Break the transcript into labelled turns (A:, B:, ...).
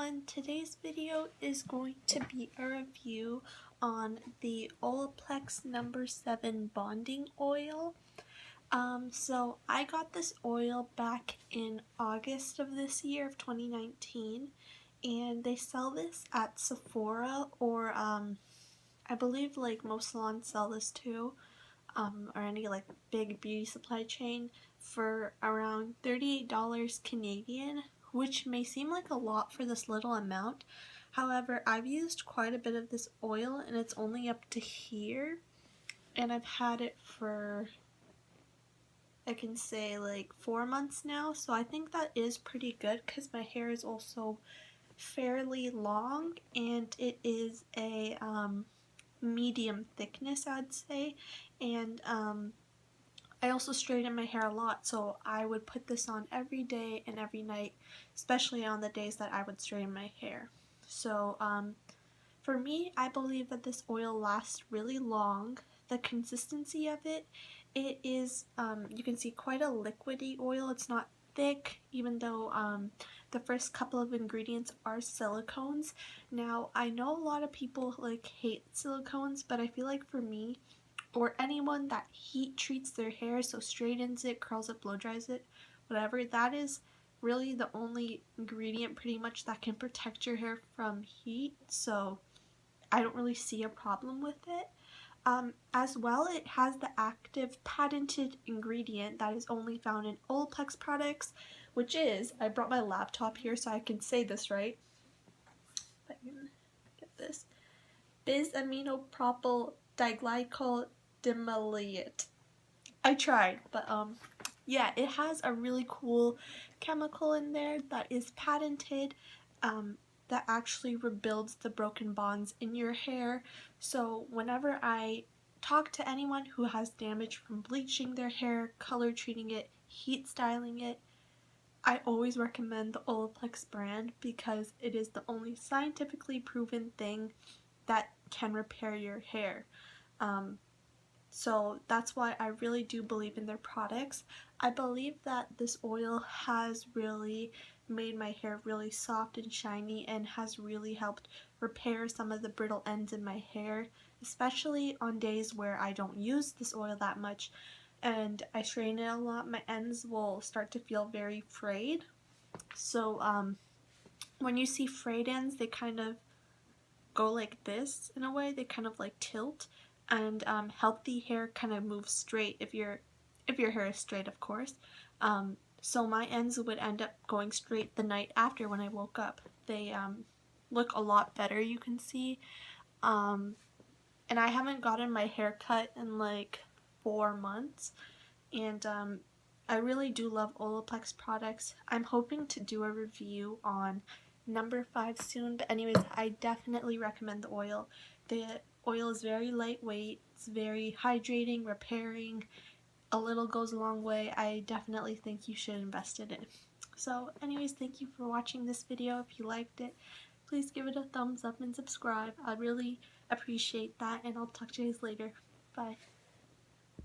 A: everyone, today's video is going to be a review on the Olaplex No. 7 Bonding Oil. So I got this oil back in August of this year of 2019, and they sell this at Sephora or I believe like most salons sell this too, or any like big beauty supply chain for around $38 Canadian, which may seem like a lot for this little amount. However, I've used quite a bit of this oil and it's only up to here, and I've had it for, I can say, like 4 months now, so I think that is pretty good because my hair is also fairly long and it is a medium thickness, I'd say, and I also straighten my hair a lot, so I would put this on every day and every night, especially on the days that I would straighten my hair. So for me, I believe that this oil lasts really long. The consistency of it is, you can see, quite a liquidy oil. It's not thick, even though the first couple of ingredients are silicones. Now, I know a lot of people like hate silicones, but I feel like for me, or anyone that heat treats their hair, so straightens it, curls it, blow dries it, whatever, that is really the only ingredient pretty much that can protect your hair from heat, so I don't really see a problem with it. As well, it has the active patented ingredient that is only found in Olaplex products, which is, I brought my laptop here so I can say this right, if I can get this, bis-aminopropyl diglycol dimaleate. I tried, but yeah, it has a really cool chemical in there that is patented, that actually rebuilds the broken bonds in your hair. So whenever I talk to anyone who has damage from bleaching their hair, color treating it, heat styling it, I always recommend the Olaplex brand because it is the only scientifically proven thing that can repair your hair. So that's why I really do believe in their products. I believe that this oil has really made my hair really soft and shiny and has really helped repair some of the brittle ends in my hair, especially on days where I don't use this oil that much and I straighten it a lot. My ends will start to feel very frayed. So when you see frayed ends, they kind of go like this in a way, they kind of like tilt, and healthy hair kind of moves straight if your hair is straight, of course. So my ends would end up going straight the night after when I woke up. They look a lot better, you can see. And I haven't gotten my hair cut in like 4 months, and I really do love Olaplex products. I'm hoping to do a review on No. 5 soon, but anyways, I definitely recommend the oil. The oil is very lightweight, it's very hydrating, repairing, a little goes a long way. I definitely think you should invest in it. So anyways, thank you for watching this video. If you liked it, please give it a thumbs up and subscribe. I'd really appreciate that, and I'll talk to you guys later. Bye.